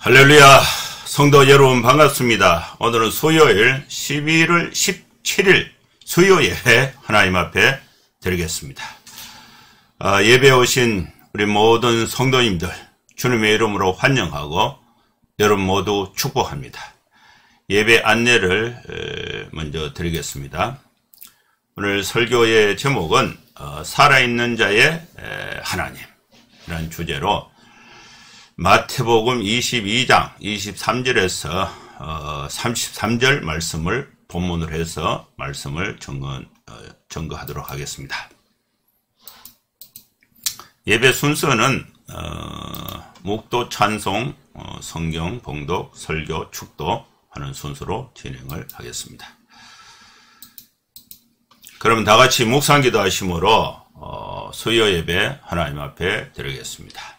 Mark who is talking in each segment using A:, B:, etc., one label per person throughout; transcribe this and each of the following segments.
A: 할렐루야, 성도 여러분 반갑습니다. 오늘은 수요일 11월 17일 수요예배 하나님 앞에 드리겠습니다. 예배에 오신 우리 모든 성도님들 주님의 이름으로 환영하고 여러분 모두 축복합니다. 예배 안내를 먼저 드리겠습니다. 오늘 설교의 제목은 살아있는 자의 하나님이라는 주제로 마태복음 22장 23절에서 33절 말씀을 본문으로 해서 말씀을 전거하도록 하겠습니다. 예배 순서는 묵도, 찬송, 성경, 봉독, 설교, 축도 하는 순서로 진행을 하겠습니다. 그럼 다같이 묵상기도 하심으로 수요 예배 하나님 앞에 드리겠습니다.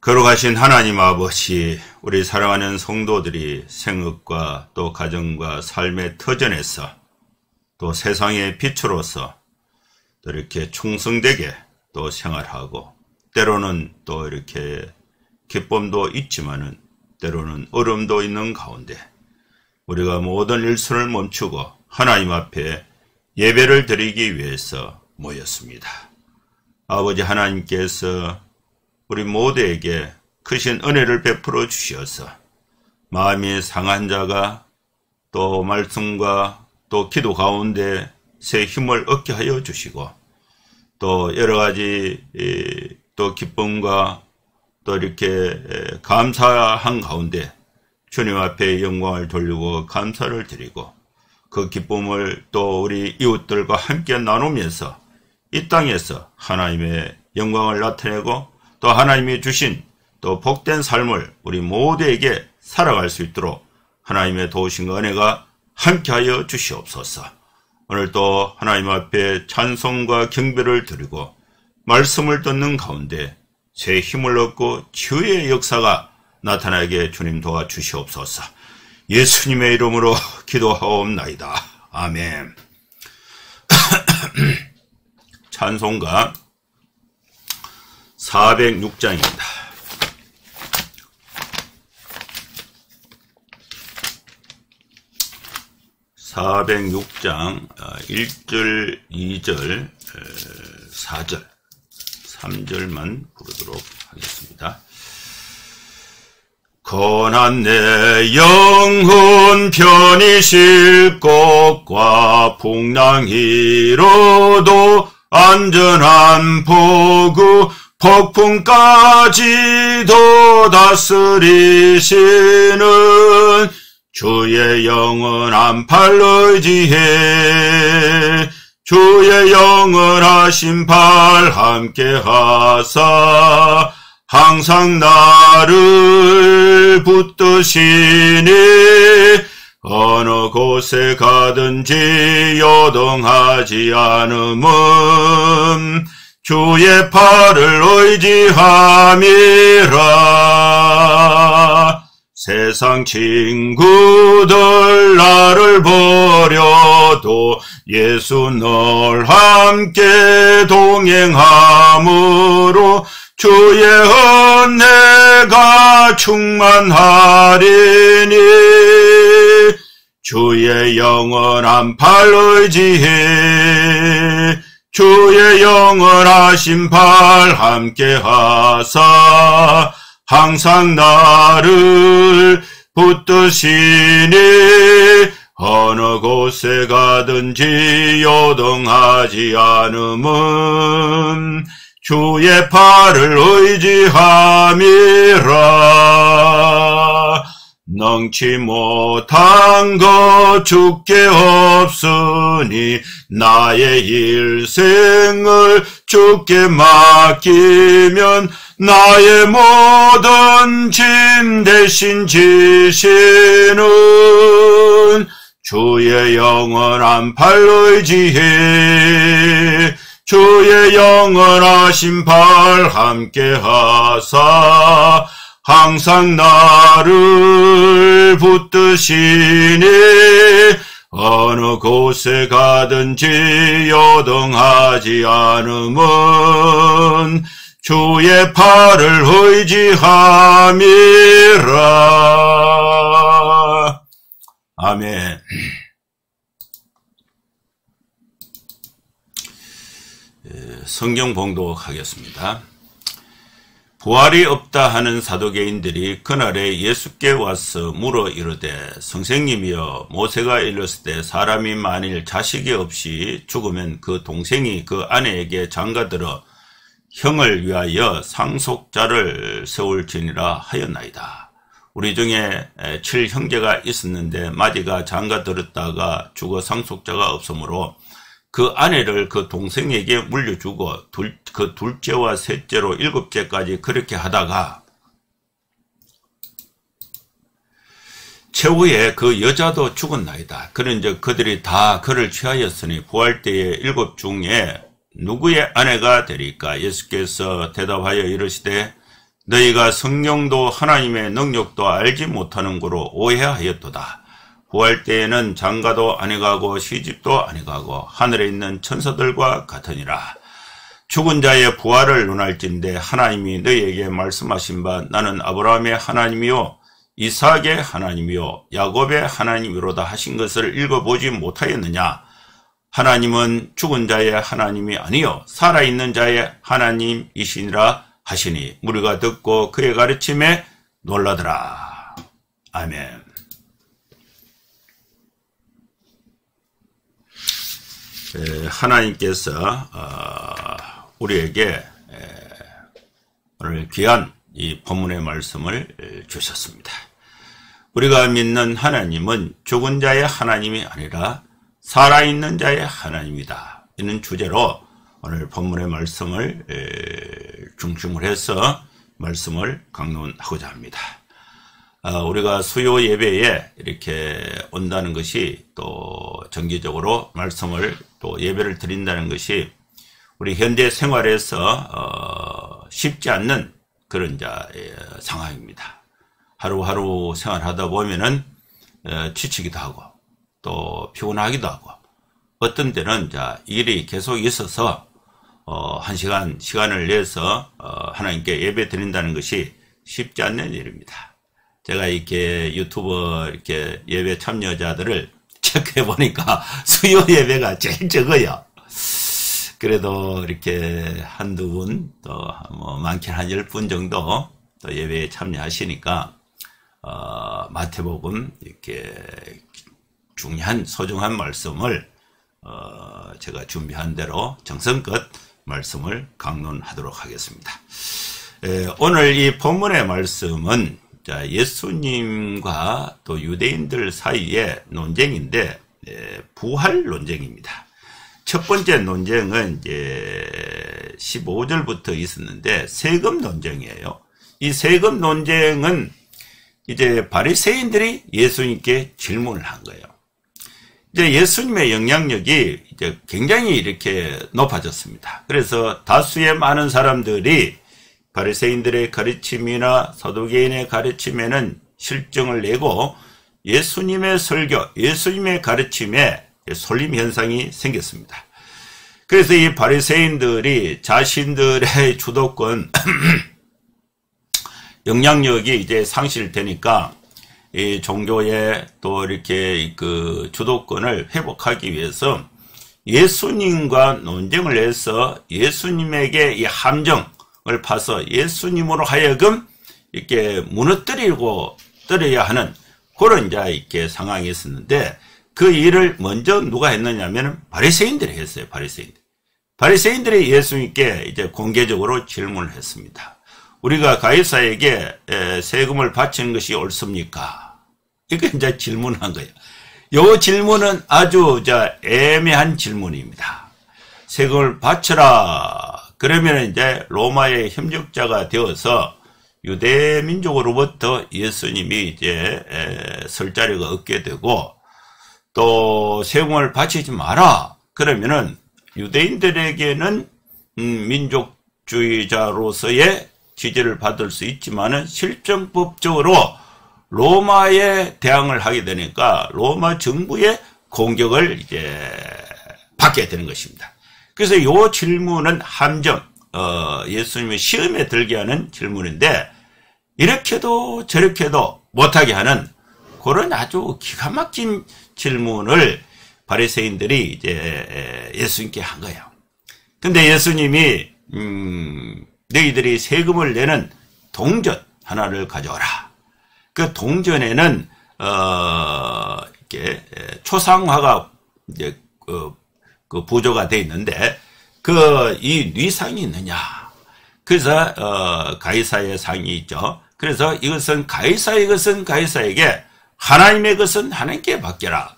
A: 거룩하신 하나님 아버지, 우리 사랑하는 성도들이 생업과 또 가정과 삶의 터전에서 또 세상의 빛으로서 또 이렇게 충성되게 또 생활하고 때로는 또 이렇게 기쁨도 있지만은 때로는 어려움도 있는 가운데 우리가 모든 일선을 멈추고 하나님 앞에 예배를 드리기 위해서 모였습니다. 아버지 하나님께서 우리 모두에게 크신 은혜를 베풀어 주셔서 마음이 상한 자가 또 말씀과 또 기도 가운데 새 힘을 얻게 하여 주시고 또 여러 가지 또 기쁨과 또 이렇게 감사한 가운데 주님 앞에 영광을 돌리고 감사를 드리고 그 기쁨을 또 우리 이웃들과 함께 나누면서 이 땅에서 하나님의 영광을 나타내고 또 하나님이 주신 또 복된 삶을 우리 모두에게 살아갈 수 있도록 하나님의 도우심과 은혜가 함께하여 주시옵소서. 오늘 또 하나님 앞에 찬송과 경배를 드리고 말씀을 듣는 가운데 새 힘을 얻고 치유의 역사가 나타나게 주님 도와주시옵소서. 예수님의 이름으로 기도하옵나이다. 아멘. 찬송가 406장입니다. 406장 1절, 2절, 4절, 3절만 부르도록 하겠습니다. 고난 내 영혼 편히 쉴 곳과 풍랑이로도 안전한 포구 폭풍까지도 다스리시는 주의 영원한 팔 의지해 주의 영원하신 팔 함께 하사 항상 나를 붙드시니 어느 곳에 가든지 요동하지 않음은 주의 팔을 의지함이라. 세상 친구들 나를 버려도 예수 늘 함께 동행함으로 주의 은혜가 충만하리니 주의 영원한 팔 의지해 주의 영원하신 팔 함께 하사 항상 나를 붙드시니 어느 곳에 가든지 요동하지 않음은 주의 팔을 의지함이라. 능치 못한 것 주께 없으니 나의 일생을 주께 맡기면 나의 모든 짐 대신 지시는 주의 영원한 팔 의지해 주의 영원하신 팔 함께 하사 항상 나를 붙드시니 어느 곳에 가든지 요동하지 않음은 주의 팔을 의지함이라. 아멘. 성경 봉독하겠습니다. 부활이 없다 하는 사두개인들이 그날에 예수께 와서 물어 이르되 선생님이여 모세가 일렀을 때 사람이 만일 자식이 없이 죽으면 그 동생이 그 아내에게 장가들어 형을 위하여 상속자를 세울지니라 하였나이다. 우리 중에 7형제가 있었는데 마디가 장가들었다가 죽어 상속자가 없으므로 그 아내를 그 동생에게 물려주고 그 둘째와 셋째로 7째까지 그렇게 하다가 최후에 그 여자도 죽었나이다. 그런즉 그들이 다 그를 취하였으니 부활 때에 7 중에 누구의 아내가 되리까? 예수께서 대답하여 이르시되 너희가 성령도 하나님의 능력도 알지 못하는 거로 오해하였도다. 부활 때에는 장가도 아니가고 시집도 아니가고 하늘에 있는 천사들과 같으니라. 죽은 자의 부활을 논할진대 하나님이 너희에게 말씀하신 바 나는 아브라함의 하나님이요 이삭의 하나님이요 야곱의 하나님이로다 하신 것을 읽어보지 못하였느냐. 하나님은 죽은 자의 하나님이 아니요 살아있는 자의 하나님이시니라 하시니 무리가 듣고 그의 가르침에 놀라더라. 아멘. 하나님께서 우리에게 오늘 귀한 이 본문의 말씀을 주셨습니다. 우리가 믿는 하나님은 죽은 자의 하나님이 아니라 살아있는 자의 하나님이다. 이는 주제로 오늘 본문의 말씀을 중심으로 해서 말씀을 강론하고자 합니다. 우리가 수요 예배에 이렇게 온다는 것이 또 정기적으로 말씀을 또 예배를 드린다는 것이 우리 현대 생활에서 쉽지 않는 그런 상황입니다. 하루하루 생활하다 보면은 지치기도 하고 또 피곤하기도 하고 어떤 때는 일이 계속 있어서 한 시간을 내서 하나님께 예배 드린다는 것이 쉽지 않는 일입니다. 제가 이렇게 유튜브 이렇게 예배 참여자들을 체크해 보니까 수요 예배가 제일 적어요. 그래도 이렇게 한두 분, 또 뭐 많게는 한 10분 정도 또 예배에 참여하시니까 마태복음 이렇게 중요한 소중한 말씀을 제가 준비한 대로 정성껏 말씀을 강론하도록 하겠습니다. 오늘 이 본문의 말씀은 예수님과 또 유대인들 사이의 논쟁인데 부활 논쟁입니다. 첫 번째 논쟁은 이제 15절부터 있었는데 세금 논쟁이에요. 이 세금 논쟁은 이제 바리새인들이 예수님께 질문을 한 거예요. 이제 예수님의 영향력이 이제 굉장히 이렇게 높아졌습니다. 그래서 다수의 많은 사람들이 바리새인들의 가르침이나 사두개인의 가르침에는 실정을 내고 예수님의 설교, 예수님의 가르침에 솔림 현상이 생겼습니다. 그래서 이 바리새인들이 자신들의 주도권, 영향력이 이제 상실되니까 이 종교의 또 이렇게 그 주도권을 회복하기 위해서 예수님과 논쟁을 해서 예수님에게 이 함정을 파서 예수님으로 하여금 이렇게 무너뜨려야 하는 그런 이제 이렇게 상황이 있었는데 그 일을 먼저 누가 했느냐면 바리새인들이 했어요. 바리새인들이 예수님께 이제 공개적으로 질문을 했습니다. 우리가 가이사에게 세금을 바치는 것이 옳습니까? 이거 이제 질문한 거예요. 이 질문은 아주 애매한 질문입니다. 세금을 바쳐라. 그러면 이제 로마의 협력자가 되어서 유대 민족으로부터 예수님이 이제 설 자리가 얻게 되고 또 세금을 바치지 마라. 그러면은 유대인들에게는 민족주의자로서의 지지를 받을 수 있지만은 실정법적으로 로마에 대항을 하게 되니까 로마 정부의 공격을 이제 받게 되는 것입니다. 그래서 이 질문은 함정, 예수님의 시험에 들게 하는 질문인데, 이렇게도 저렇게도 못하게 하는 그런 아주 기가 막힌 질문을 바리새인들이 이제 예수님께 한 거예요. 근데 예수님이 너희들이 세금을 내는 동전 하나를 가져오라. 그 동전에는 이렇게 초상화가 이제 그 부조가 돼 있는데 이 뉘상이 있느냐. 그래서 가이사의 상이 있죠. 그래서 이것은 가이사의 것은 가이사에게, 하나님의 것은 하나님께 바쳐라.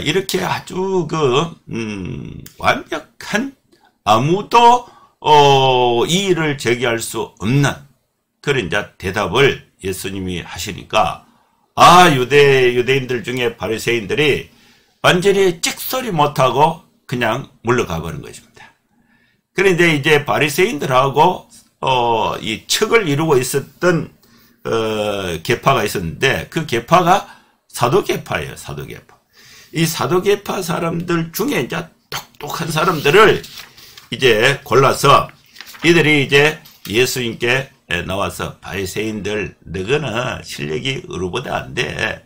A: 이렇게 아주 완벽한, 아무도 이의를 제기할 수 없는 그런 이제 대답을 예수님이 하시니까, 유대인들 중에 바리새인들이 완전히 찍소리 못하고 그냥 물러가 버린 것입니다. 그런데 이제 바리새인들하고 이 척을 이루고 있었던 계파가 있었는데, 그 계파가 사도계파예요. 사도계파. 이 사도계파 사람들 중에 이제 똑똑한 사람들을 이제 골라서 이들이 이제 예수님께 나와서, 바리새인들 너희는 실력이 어루보다 안 돼.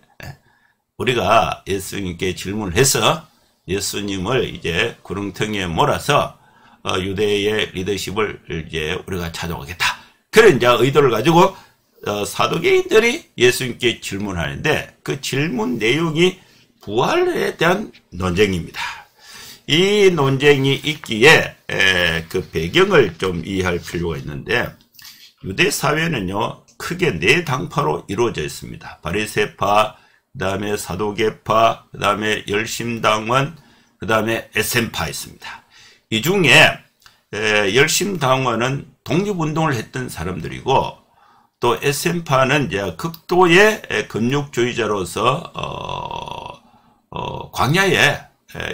A: 우리가 예수님께 질문을 해서 예수님을 이제 구렁텅이에 몰아서 유대의 리더십을 이제 우리가 찾아오겠다. 그런 이제 의도를 가지고 사도개인들이 예수님께 질문하는데, 그 질문 내용이 부활에 대한 논쟁입니다. 이 논쟁이 있기에 그 배경을 좀 이해할 필요가 있는데, 유대 사회는요 크게 4당파로 이루어져 있습니다. 바리새파, 그 다음에 사도계파, 그 다음에 열심당원, 그 다음에 에센파 있습니다. 이 중에 열심당원은 독립운동을 했던 사람들이고, 또 에센파는 이제 극도의 금육주의자로서 광야에,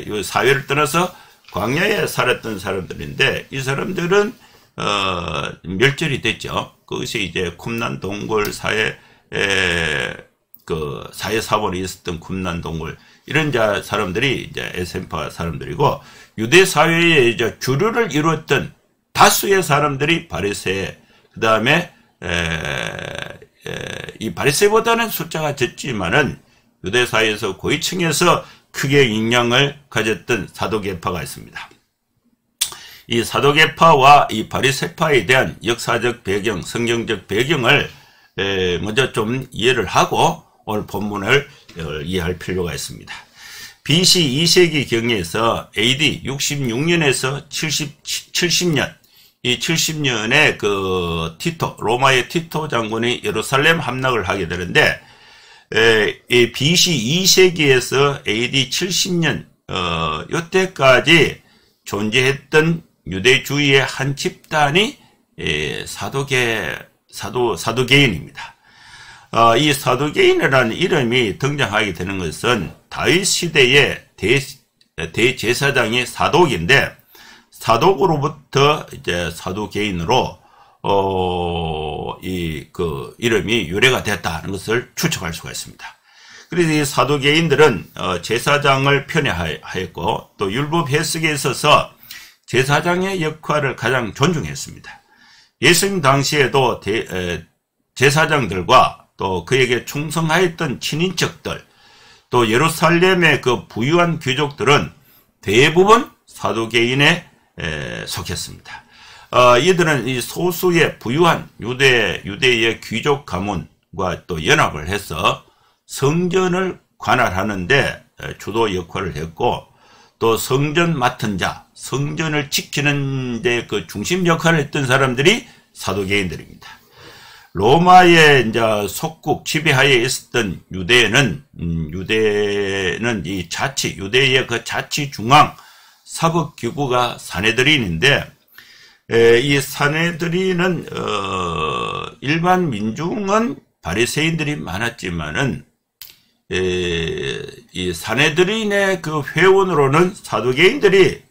A: 이 사회를 떠나서 광야에 살았던 사람들인데, 이 사람들은 멸절이 됐죠. 그것이 이제 쿰난 동굴 사회 사본이 있었던 쿰난 동굴, 이런 사람들이 이제 에센파 사람들이고, 유대 사회에 이제 주류를 이루었던 다수의 사람들이 바리새, 그 다음에 이 바리새보다는 숫자가 적지만은 유대 사회에서 고위층에서 크게 영향을 가졌던 사도계파가 있습니다. 이 사도계파와 이 바리새파에 대한 역사적 배경, 성경적 배경을 먼저 좀 이해를 하고 오늘 본문을 이해할 필요가 있습니다. BC 2세기 경에서 AD 66년에서 70년, 이 70년에 그 로마의 티토 장군이 예루살렘 함락을 하게 되는데, 이 BC 2세기에서 AD 70년, 요때까지 존재했던 유대주의의 한 집단이 사도개인입니다. 이 사도개인이라는 이름이 등장하게 되는 것은 다윗 시대의 대제사장이 사독인데, 사독으로부터 이제 사도개인으로 그 이름이 유래가 됐다는 것을 추측할 수가 있습니다. 그래서 이 사도개인들은 제사장을 편애하였고, 또 율법 해석에 있어서 제사장의 역할을 가장 존중했습니다. 예수님 당시에도 제사장들과 또 그에게 충성하였던 친인척들, 또 예루살렘의 그 부유한 귀족들은 대부분 사도개인에 속했습니다. 이들은 이 소수의 부유한 유대의 귀족 가문과 또 연합을 해서 성전을 관할하는데 주도 역할을 했고, 또 성전 맡은 자, 성전을 지키는 데 그 중심 역할을 했던 사람들이 사도개인들입니다. 로마의 이제 속국 지배하에 있었던 유대는 이 유대의 그 자치 중앙 사법기구가 사내들인인데, 이 사내들인은 일반 민중은 바리새인들이 많았지만은 이 사내들인의 그 회원으로는 사도개인들이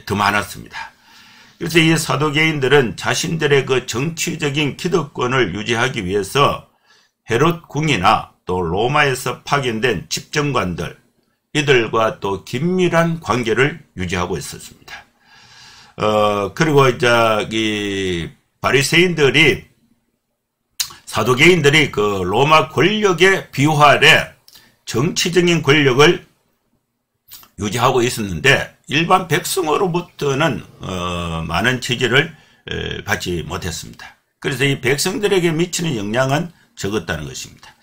A: 더 많았습니다. 그래서 이 사도개인들은 자신들의 그 정치적인 기득권을 유지하기 위해서 헤롯 궁이나 또 로마에서 파견된 집정관들, 이들과 또 긴밀한 관계를 유지하고 있었습니다. 그리고 이제 이 바리새인들이 사두개인들이 그 로마 권력의 비화래 정치적인 권력을 유지하고 있었는데 일반 백성으로부터는 많은 지지를 받지 못했습니다. 그래서 이 백성들에게 미치는 영향은 적었다는 것입니다.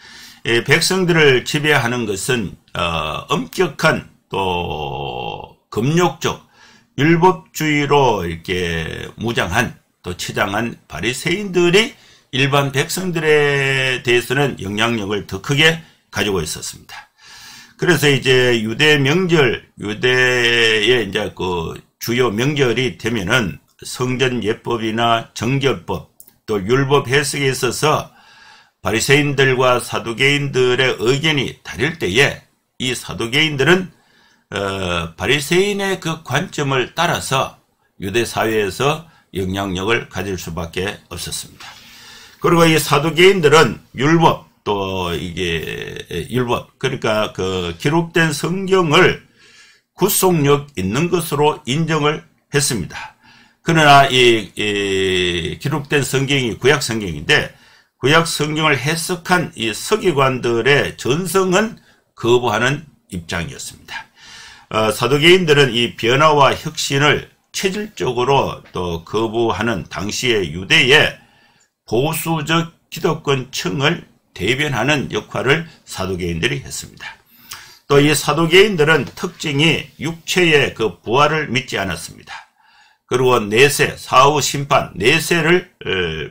A: 백성들을 지배하는 것은 엄격한 또 금욕적 율법주의로 이렇게 무장한 또 치장한 바리새인들이 일반 백성들에 대해서는 영향력을 더 크게 가지고 있었습니다. 그래서 이제 유대 명절, 유대의 이제 그 주요 명절이 되면은 성전 예법이나 정결법 또 율법 해석에 있어서 바리새인들과 사두개인들의 의견이 다를 때에 이 사두개인들은 바리새인의 그 관점을 따라서 유대 사회에서 영향력을 가질 수밖에 없었습니다. 그리고 이 사두개인들은 율법 또 이게 율법 그러니까 그 기록된 성경을 구속력 있는 것으로 인정을 했습니다. 그러나 이 기록된 성경이 구약 성경인데 구약 성경을 해석한 이 서기관들의 전성은 거부하는 입장이었습니다. 사두개인들은 이 변화와 혁신을 체질적으로 또 거부하는 당시의 유대의 보수적 기독권층을 대변하는 역할을 사두개인들이 했습니다. 또 이 사두개인들은 특징이 육체의 그 부활을 믿지 않았습니다. 그리고 내세, 사후 심판, 내세를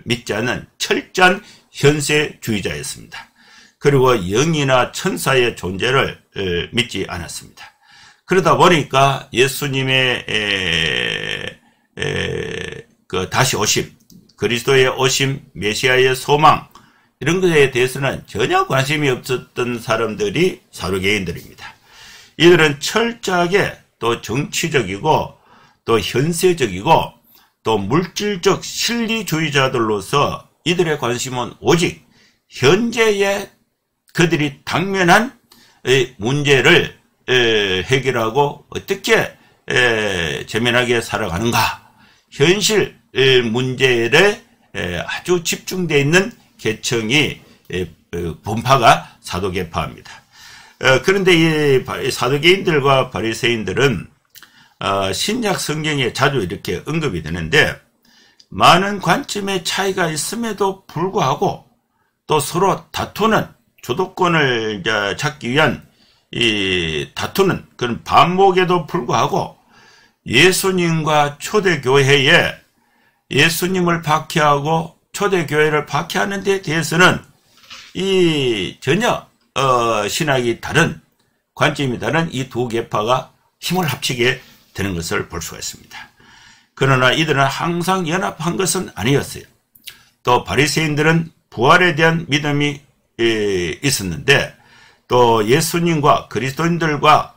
A: 믿지 않는 철저한 현세주의자였습니다. 그리고 영이나 천사의 존재를 믿지 않았습니다. 그러다 보니까 예수님의 그 다시 오심, 그리스도의 오심, 메시아의 소망 이런 것에 대해서는 전혀 관심이 없었던 사람들이 사두개인들입니다. 이들은 철저하게 또 정치적이고 또 현세적이고 또 물질적 실리주의자들로서 이들의 관심은 오직 현재의 그들이 당면한 문제를 해결하고 어떻게 재면하게 살아가는가, 현실 문제에 아주 집중되어 있는 계층이 분파가 사두개파입니다. 그런데 이 사두개인들과 바리새인들은 신약 성경에 자주 이렇게 언급이 되는데 많은 관점의 차이가 있음에도 불구하고 또 서로 다투는 주도권을 찾기 위한 이 다투는 그런 반목에도 불구하고 예수님과 초대교회에 예수님을 박해하고 초대교회를 박해하는 데 대해서는 이 전혀 신학이 다른 관점이 다른 이 두 계파가 힘을 합치게 되는 것을 볼 수가 있습니다. 그러나 이들은 항상 연합한 것은 아니었어요. 또 바리새인들은 부활에 대한 믿음이 있었는데 또 예수님과 그리스도인들과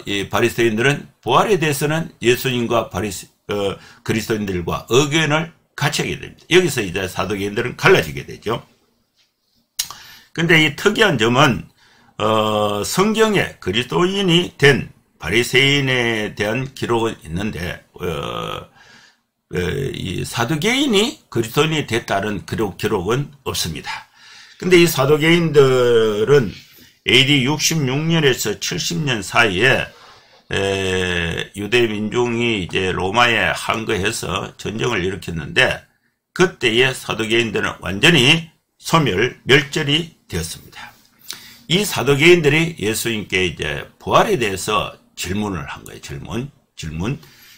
A: 이 바리새인들은 부활에 대해서는 예수님과 그리스도인들과 의견을 같이 하게 됩니다. 여기서 이제 사두개인들은 갈라지게 되죠. 근데 이 특이한 점은 성경에 그리스도인이 된 바리새인에 대한 기록은 있는데 이 사두개인이 그리스도인이 됐다는 기록은 없습니다. 근데 이 사두개인들은 AD 66년에서 70년 사이에 유대 민중이 이제 로마에 항거해서 전쟁을 일으켰는데 그때의 사두개인들은 완전히 멸절이 되었습니다. 이 사두개인들이 예수님께 이제 부활에 대해서 질문을 한 거예요.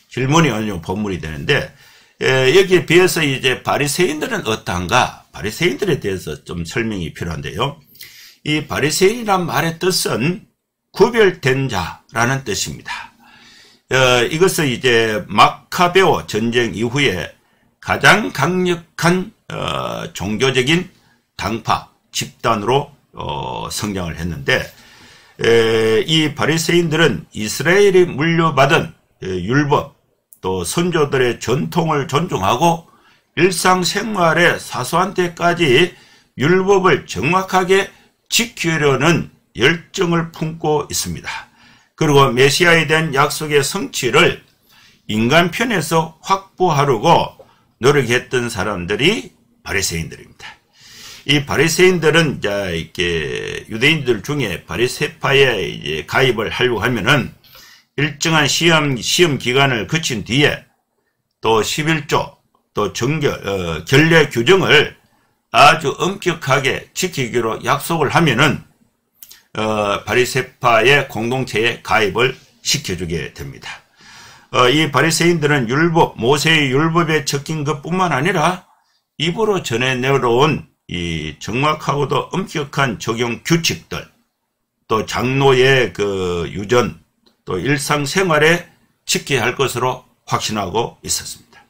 A: 질문이 오늘 본문이 되는데 여기에 비해서 이제 바리새인들은 어떠한가? 바리새인들에 대해서 좀 설명이 필요한데요. 이 바리새인이란 말의 뜻은 구별된 자라는 뜻입니다. 이것은 이제 마카베오 전쟁 이후에 가장 강력한 종교적인 당파 집단으로 성장을 했는데 이 바리새인들은 이스라엘이 물려받은 율법 또 선조들의 전통을 존중하고 일상생활의 사소한 데까지 율법을 정확하게 지키려는 열정을 품고 있습니다. 그리고 메시아에 대한 약속의 성취를 인간 편에서 확보하려고 노력했던 사람들이 바리새인들입니다. 이 바리새인들은 이렇게 유대인들 중에 바리새파에 이제 가입을 하려고 하면은 일정한 시험 기간을 거친 뒤에 또 11조 또 결례 규정을 아주 엄격하게 지키기로 약속을 하면은 바리새파의 공동체에 가입을 시켜주게 됩니다. 이 바리새인들은 모세의 율법에 적힌 것뿐만 아니라 입으로 전해 내려온 이 정확하고도 엄격한 적용 규칙들, 또 장로의 그 유전, 또 일상생활에 지켜야 할 것으로 확신하고 있었습니다.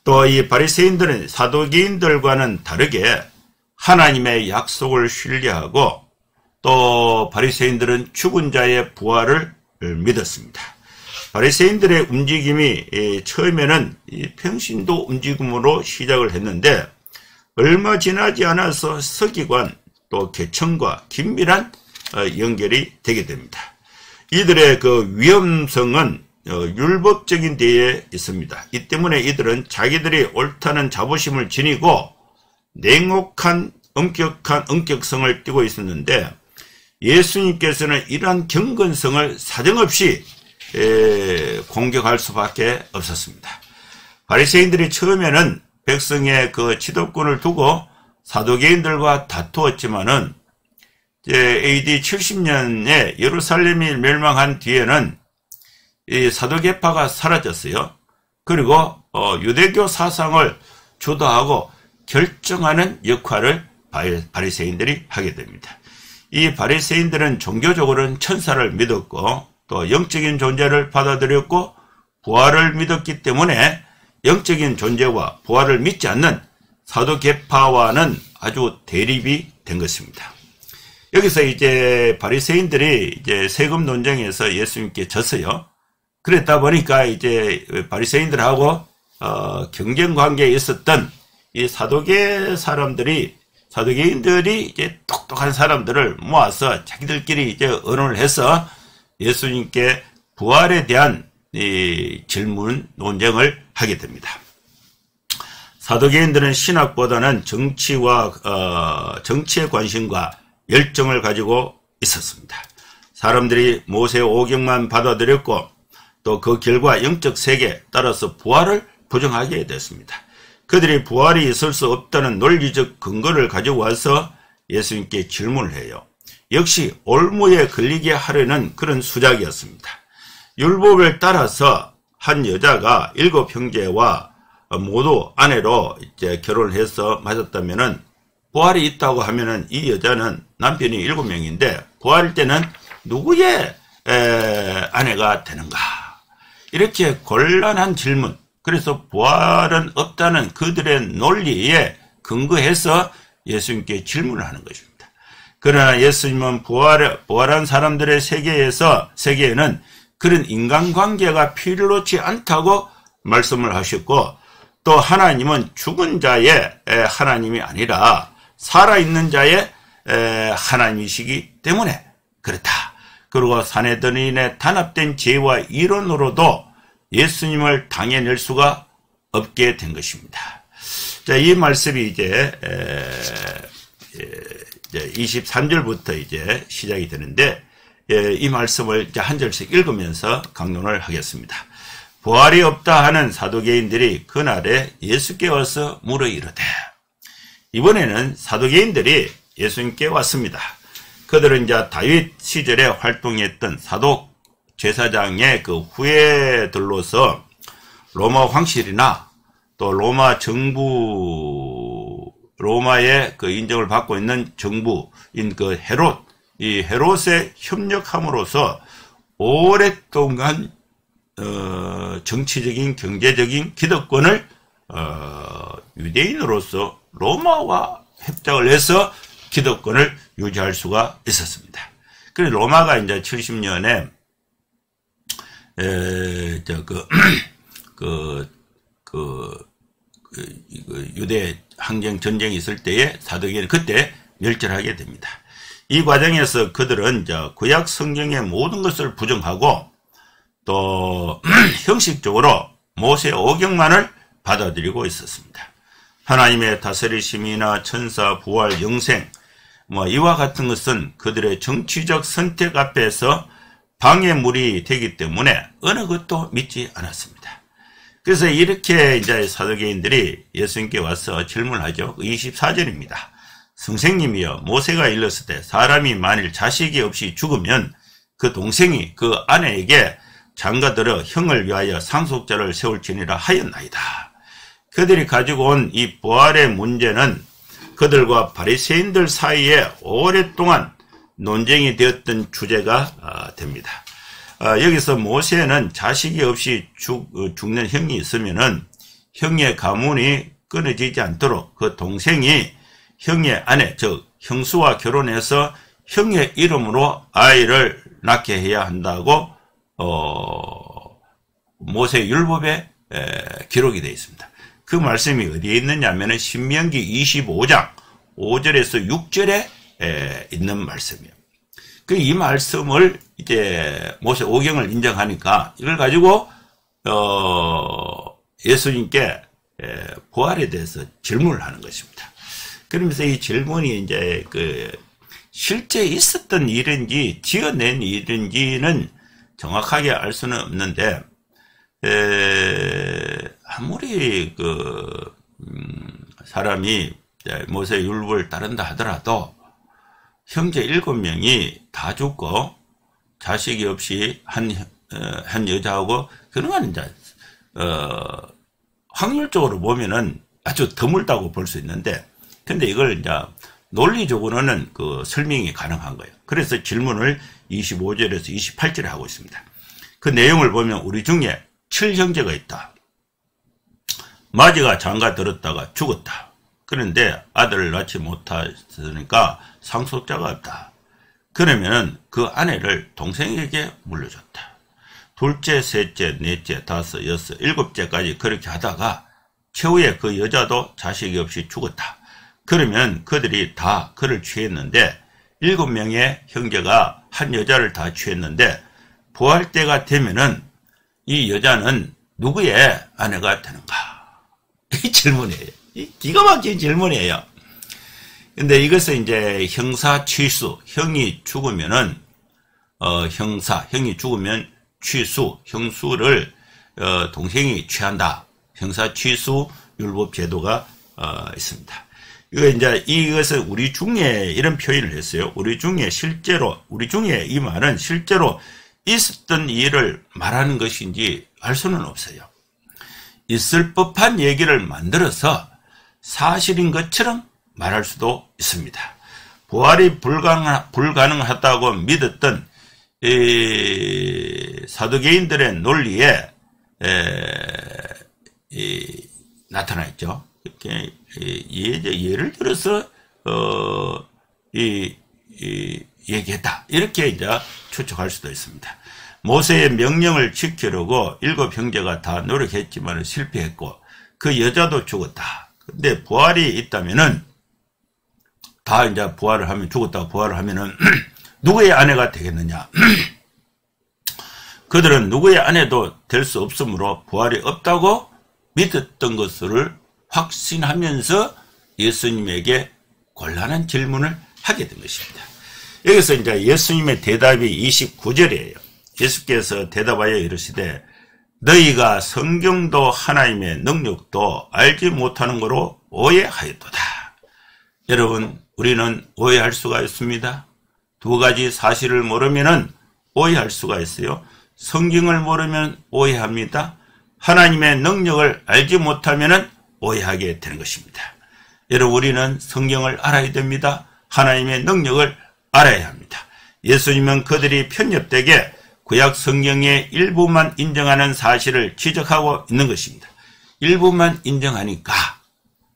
A: 또 이 바리새인들은 사두개인들과는 다르게 하나님의 약속을 신뢰하고 또 바리새인들은 죽은 자의 부활을 믿었습니다. 바리새인들의 움직임이 처음에는 평신도 움직임으로 시작을 했는데 얼마 지나지 않아서 서기관 또 계층과 긴밀한 연결이 되게 됩니다. 이들의 그 위험성은 율법적인 데에 있습니다. 이 때문에 이들은 자기들이 옳다는 자부심을 지니고 냉혹한 엄격성을 띠고 있었는데 예수님께서는 이러한 경건성을 사정없이 공격할 수밖에 없었습니다. 바리새인들이 처음에는 백성의 그 지도권을 두고 사두개인들과 다투었지만은 AD 70년에 예루살렘이 멸망한 뒤에는 이 사두개파가 사라졌어요. 그리고 유대교 사상을 주도하고 결정하는 역할을 바리새인들이 하게 됩니다. 이 바리새인들은 종교적으로는 천사를 믿었고 또 영적인 존재를 받아들였고 부활을 믿었기 때문에 영적인 존재와 부활을 믿지 않는 사두개파와는 아주 대립이 된 것입니다. 여기서 이제 바리새인들이 이제 세금 논쟁에서 예수님께 졌어요. 그랬다 보니까 이제 바리새인들하고 경쟁 관계에 있었던 이 사두개인들이 이제 똑똑한 사람들을 모아서 자기들끼리 이제 의논을 해서 예수님께 부활에 대한 이 질문 논쟁을 하게 됩니다. 사두개인들은 신학보다는 정치에 관심과 열정을 가지고 있었습니다. 사람들이 모세 오경만 받아들였고 또 그 결과 영적 세계에 따라서 부활을 부정하게 됐습니다. 그들이 부활이 있을 수 없다는 논리적 근거를 가지고 와서 예수님께 질문을 해요. 역시 올무에 걸리게 하려는 그런 수작이었습니다. 율법을 따라서 한 여자가 7형제와 모두 아내로 이제 결혼을 해서 맞았다면은 부활이 있다고 하면은 이 여자는 남편이 7명인데 부활일 때는 누구의 아내가 되는가? 이렇게 곤란한 질문. 그래서 부활은 없다는 그들의 논리에 근거해서 예수님께 질문을 하는 것입니다. 그러나 예수님은 부활한 사람들의 세계에는 그런 인간관계가 필요치 않다고 말씀을 하셨고 또 하나님은 죽은 자의 하나님이 아니라 살아있는 자의 하나님이시기 때문에 그렇다. 그리고 사내들인의 단합된 죄와 이론으로도 예수님을 당해낼 수가 없게 된 것입니다. 자, 이 말씀이 이제 23절부터 이제 시작이 되는데 이 말씀을 이제 한 절씩 읽으면서 강론을 하겠습니다. 부활이 없다 하는 사두개인들이 그날에 예수께 와서 물어 이르되. 이번에는 사두개인들이 예수님께 왔습니다. 그들은 이제 다윗 시절에 활동했던 사독 제사장의 그 후예들로서 로마 황실이나 또 로마 정부, 로마의 그 인정을 받고 있는 정부인 그 헤롯, 이 헤롯에 협력함으로써 오랫동안 정치적인, 경제적인 기득권을 유대인으로서 로마와 협작을 해서 기득권을 유지할 수가 있었습니다. 그래서 로마가 이제 70년에 유대 항쟁 전쟁이 있을 때에 사두개인이 그때 멸절하게 됩니다. 이 과정에서 그들은 이제 구약 성경의 모든 것을 부정하고 또 형식적으로 모세 오경만을 받아들이고 있었습니다. 하나님의 다스리심이나 천사, 부활, 영생 이와 같은 것은 그들의 정치적 선택 앞에서 방해물이 되기 때문에 어느 것도 믿지 않았습니다. 그래서 이렇게 이제 사두개인들이 예수님께 와서 질문하죠. 24절입니다. 선생님이여, 모세가 일렀을 때 사람이 만일 자식이 없이 죽으면 그 동생이 그 아내에게 장가들어 형을 위하여 상속자를 세울지니라 하였나이다. 그들이 가지고 온 이 부활의 문제는 그들과 바리새인들 사이에 오랫동안 논쟁이 되었던 주제가 됩니다. 여기서 모세는 자식이 없이 죽는 형이 있으면은 형의 가문이 끊어지지 않도록 그 동생이 형의 아내, 즉 형수와 결혼해서 형의 이름으로 아이를 낳게 해야 한다고 모세 율법에 기록이 되어 있습니다. 그 말씀이 어디에 있느냐면은 신명기 25장 5절에서 6절에 있는 말씀이에요. 이 말씀을 이제 모세 오경을 인정하니까 이걸 가지고 예수님께 부활에 대해서 질문을 하는 것입니다. 그러면서 이 질문이 이제 실제 있었던 일인지 지어낸 일인지는 정확하게 알 수는 없는데 아무리 사람이 모세 율법을 따른다 하더라도 형제 7명이 다 죽고 자식이 없이 한 여자하고 그런 건 이제 확률적으로 보면은 아주 드물다고 볼 수 있는데, 근데 이걸 이제 논리적으로는 설명이 가능한 거예요. 그래서 질문을 25절에서 28절에 하고 있습니다. 그 내용을 보면 우리 중에 7형제가 있다. 마지가 장가 들었다가 죽었다. 그런데 아들을 낳지 못했으니까 상속자가 없다. 그러면은 그 아내를 동생에게 물려줬다. 둘째, 셋째, 넷째, 다섯, 여섯, 일곱째까지 그렇게 하다가 최후에 그 여자도 자식이 없이 죽었다. 그러면 그들이 다 그를 취했는데 7명의 형제가 한 여자를 다 취했는데 부활 때가 되면은 이 여자는 누구의 아내가 되는가? 이 질문이에요. 기가 막힌 질문이에요. 근데 이것은 이제 형사 취수, 형이 죽으면은 형이 죽으면 취수, 형수를 동생이 취한다. 형사 취수 율법 제도가 있습니다. 이것은 우리 중에 이런 표현을 했어요. 우리 중에 이 말은 실제로 있었던 일을 말하는 것인지 알 수는 없어요. 있을 법한 얘기를 만들어서 사실인 것처럼 말할 수도 있습니다. 부활이 불가능하다고 믿었던 사두개인들의 논리에 나타나 있죠. 이렇게 예를 들어서 얘기했다. 이렇게 이제 추측할 수도 있습니다. 모세의 명령을 지키려고 7 형제가 다 노력했지만 실패했고 그 여자도 죽었다. 근데 부활이 있다면은 다 이제 부활을 하면 죽었다고 부활을 하면은 누구의 아내가 되겠느냐? 그들은 누구의 아내도 될 수 없으므로 부활이 없다고 믿었던 것을 확신하면서 예수님에게 곤란한 질문을 하게 된 것입니다. 여기서 이제 예수님의 대답이 29절이에요. 예수께서 대답하여 이르시되 너희가 성경도 하나님의 능력도 알지 못하는 거로 오해하였도다. 여러분, 우리는 오해할 수가 있습니다. 2가지 사실을 모르면은 오해할 수가 있어요. 성경을 모르면 오해합니다. 하나님의 능력을 알지 못하면은 오해하게 되는 것입니다. 여러분, 우리는 성경을 알아야 됩니다. 하나님의 능력을 알아야 합니다. 예수님은 그들이 편협되게 구약 성경의 일부만 인정하는 사실을 지적하고 있는 것입니다. 일부만 인정하니까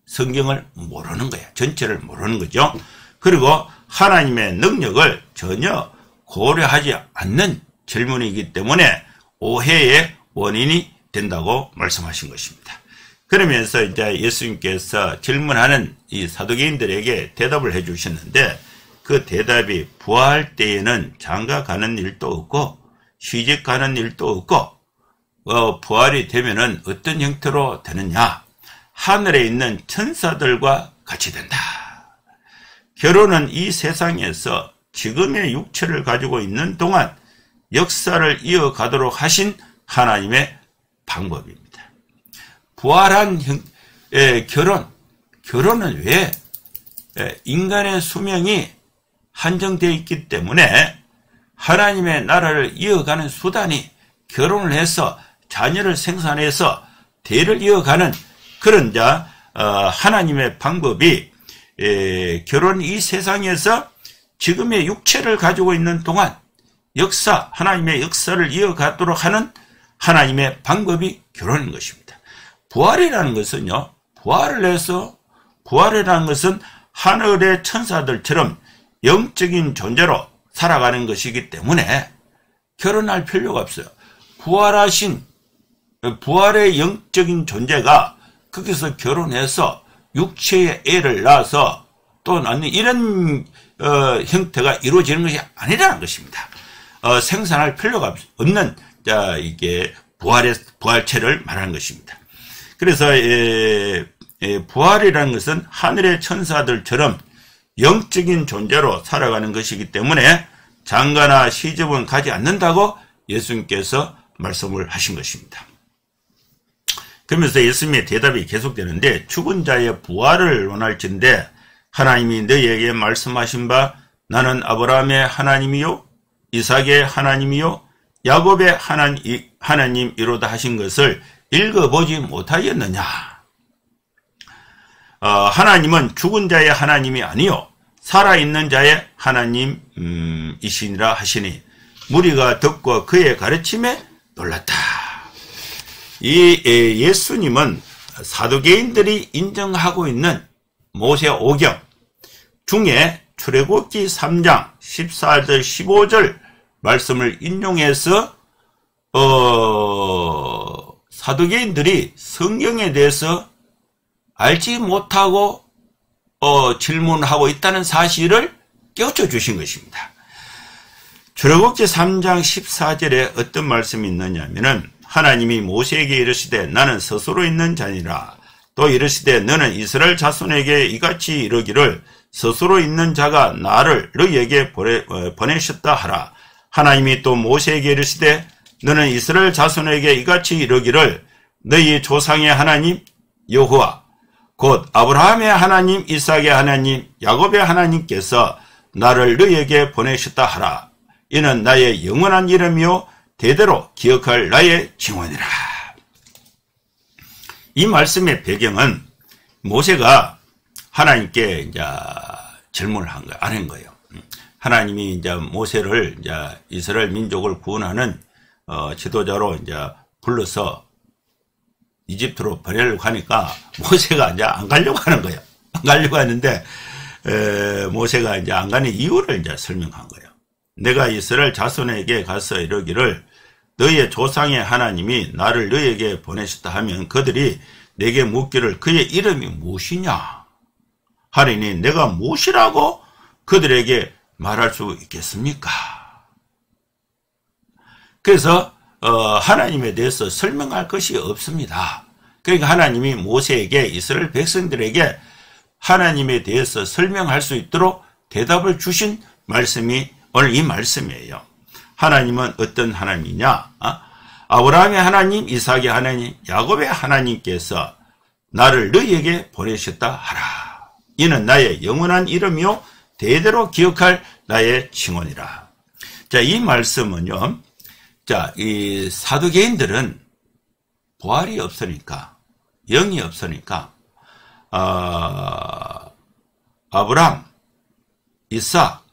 A: 성경을 모르는 거예요. 전체를 모르는 거죠. 그리고 하나님의 능력을 전혀 고려하지 않는 질문이기 때문에 오해의 원인이 된다고 말씀하신 것입니다. 그러면서 이제 예수님께서 질문하는 이 사두개인들에게 대답을 해 주셨는데 그 대답이 부활 때에는 장가 가는 일도 없고 시집가는 일도 없고 부활이 되면은 어떤 형태로 되느냐? 하늘에 있는 천사들과 같이 된다. 결혼은 이 세상에서 지금의 육체를 가지고 있는 동안 역사를 이어가도록 하신 하나님의 방법입니다. 부활한 결혼은 왜? 인간의 수명이 한정되어 있기 때문에 하나님의 나라를 이어가는 수단이 결혼을 해서 자녀를 생산해서 대를 이어가는 그런 하나님의 방법이 결혼 이 세상에서 지금의 육체를 가지고 있는 동안 하나님의 역사를 이어가도록 하는 하나님의 방법이 결혼인 것입니다. 부활이라는 것은요, 부활이라는 것은 하늘의 천사들처럼 영적인 존재로 살아가는 것이기 때문에 결혼할 필요가 없어요. 부활의 영적인 존재가 거기서 결혼해서 육체의 애를 낳아서 또 낳는 이런 형태가 이루어지는 것이 아니라는 것입니다. 생산할 필요가 없는 이게 부활체를 말하는 것입니다. 그래서 부활이라는 것은 하늘의 천사들처럼 영적인 존재로 살아가는 것이기 때문에 장가나 시집은 가지 않는다고 예수님께서 말씀을 하신 것입니다. 그러면서 예수님의 대답이 계속되는데, 죽은 자의 부활을 원할진대 하나님이 너희에게 말씀하신 바 나는 아브라함의 하나님이요 이삭의 하나님이요 야곱의 하나님이로다 하신 것을 읽어보지 못하였느냐? 하나님은 죽은 자의 하나님이 아니요 살아있는 자의 하나님이시니라 하시니 무리가 듣고 그의 가르침에 놀랐다. 이 예수님은 사두개인들이 인정하고 있는 모세 오경 중에 출애굽기 3장 14절 15절 말씀을 인용해서 사두개인들이 성경에 대해서 알지 못하고 질문하고 있다는 사실을 깨우쳐 주신 것입니다. 출애굽기 3장 14절에 어떤 말씀이 있느냐면은 하나님이 모세에게 이르시되 나는 스스로 있는 자니라. 또 이르시되 너는 이스라엘 자손에게 이같이 이르기를 스스로 있는 자가 나를 너희에게 보내셨다 하라. 하나님이 또 모세에게 이르시되 너는 이스라엘 자손에게 이같이 이르기를 너희 조상의 하나님 여호와 곧 아브라함의 하나님 이삭의 하나님 야곱의 하나님께서 나를 너희에게 보내셨다 하라. 이는 나의 영원한 이름이요 대대로 기억할 나의 증언이라. 이 말씀의 배경은 모세가 하나님께 이제 질문을 안 한 거예요. 하나님이 이제 모세를 이제 이스라엘 민족을 구원하는 지도자로 이제 불러서 이집트로 보내려고 하니까 모세가 이제 안 가려고 하는 거예요. 안 가려고 하는데 모세가 이제 안 가는 이유를 이제 설명한 거예요. 내가 이스라엘 자손에게 가서 이르기를 너희의 조상의 하나님이 나를 너희에게 보내셨다 하면 그들이 내게 묻기를 그의 이름이 무엇이냐 하리니 내가 무엇이라고 그들에게 말할 수 있겠습니까? 그래서 하나님에 대해서 설명할 것이 없습니다. 그러니까 하나님이 모세에게 이스라엘 백성들에게 하나님에 대해서 설명할 수 있도록 대답을 주신 말씀이 오늘 이 말씀이에요. 하나님은 어떤 하나님이냐? 아브라함의 하나님, 이삭의 하나님, 야곱의 하나님께서 나를 너희에게 보내셨다 하라. 이는 나의 영원한 이름이요 대대로 기억할 나의 칭언이라. 자, 이 말씀은요. 자, 이 사두개인들은 부활이 없으니까, 영이 없으니까 아브라함, 이삭,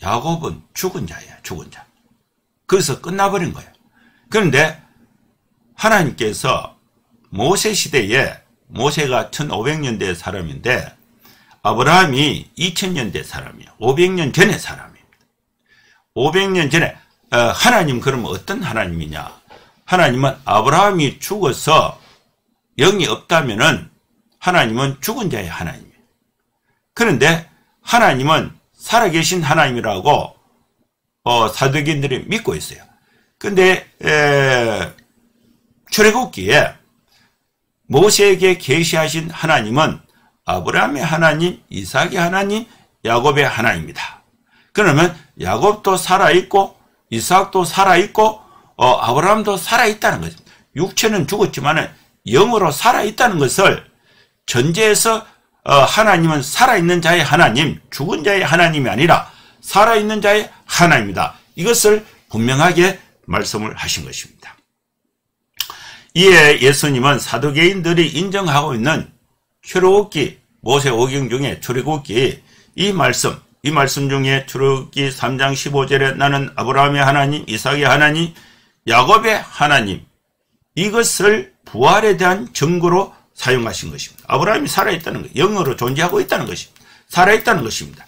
A: 야곱은 죽은 자예요. 죽은 자. 그래서 끝나버린 거예요. 그런데 하나님께서 모세 시대에 모세가 1500년대 사람인데 아브라함이 2000년대 사람이에요. 500년 전의 사람입니다. 500년 전에 하나님 그러면 어떤 하나님이냐? 하나님은 아브라함이 죽어서 영이 없다면은 하나님은 죽은 자의 하나님이에요. 그런데 하나님은 살아계신 하나님이라고 사두개인들이 믿고 있어요. 근데 출애굽기에 모세에게 계시하신 하나님은 아브라함의 하나님, 이삭의 하나님, 야곱의 하나님입니다. 그러면 야곱도 살아있고 이삭도 살아있고 아브라함도 살아있다는 거죠. 육체는 죽었지만 영으로 살아있다는 것을 전제해서 하나님은 살아있는 자의 하나님, 죽은 자의 하나님이 아니라 살아있는 자의 하나님이다. 이것을 분명하게 말씀을 하신 것입니다. 이에 예수님은 사두개인들이 인정하고 있는 출애굽기 모세오경 중에 출애굽기 이 말씀 중에 출애굽기 3장 15절에 나는 아브라함의 하나님, 이삭의 하나님, 야곱의 하나님, 이것을 부활에 대한 증거로 사용하신 것입니다. 아브라함이 살아있다는 것, 영으로 존재하고 있다는 것입니다. 살아있다는 것입니다.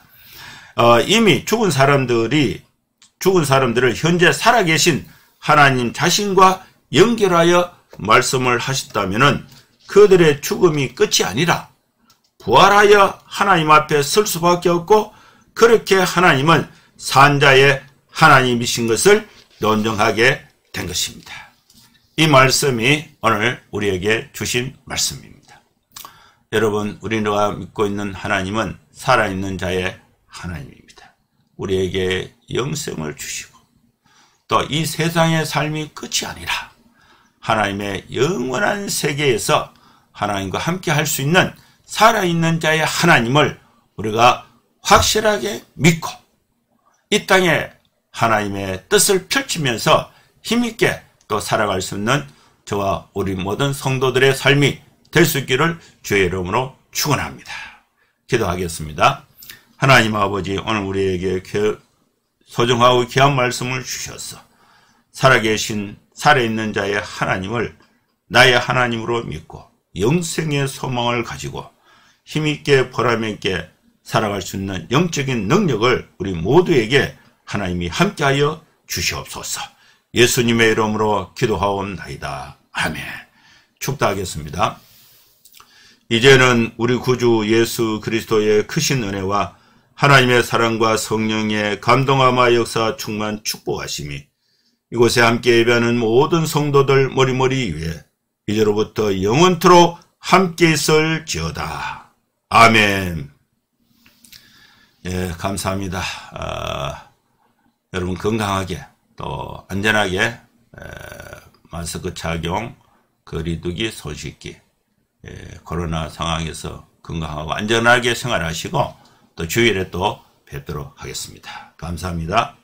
A: 이미 죽은 사람들을 현재 살아계신 하나님 자신과 연결하여 말씀을 하셨다면은 그들의 죽음이 끝이 아니라 부활하여 하나님 앞에 설 수밖에 없고, 그렇게 하나님은 산자의 하나님이신 것을 논증하게 된 것입니다. 이 말씀이 오늘 우리에게 주신 말씀입니다. 여러분, 우리가 믿고 있는 하나님은 살아있는 자의 하나님입니다. 우리에게 영생을 주시고 또 이 세상의 삶이 끝이 아니라 하나님의 영원한 세계에서 하나님과 함께 할 수 있는 살아있는 자의 하나님을 우리가 확실하게 믿고 이 땅에 하나님의 뜻을 펼치면서 힘있게 또 살아갈 수 있는 저와 우리 모든 성도들의 삶이 될 수 있기를 주의 이름으로 축원합니다. 기도하겠습니다. 하나님 아버지, 오늘 우리에게 소중하고 귀한 말씀을 주셔서 살아계신 살아있는 자의 하나님을 나의 하나님으로 믿고 영생의 소망을 가지고 힘있게 보람있게 살아갈 수 있는 영적인 능력을 우리 모두에게 하나님이 함께하여 주시옵소서. 예수님의 이름으로 기도하옵나이다. 아멘. 축도하겠습니다. 이제는 우리 구주 예수 그리스도의 크신 은혜와 하나님의 사랑과 성령의 감동함과 역사 충만 축복하심이 이곳에 함께 예배하는 모든 성도들 머리머리 위에 이제로부터 영원토록 함께 있을지어다. 아멘. 예, 감사합니다. 여러분 건강하게 또 안전하게 마스크 착용, 거리두기, 손 씻기, 코로나 상황에서 건강하고 안전하게 생활하시고 또 주일에 또 뵙도록 하겠습니다. 감사합니다.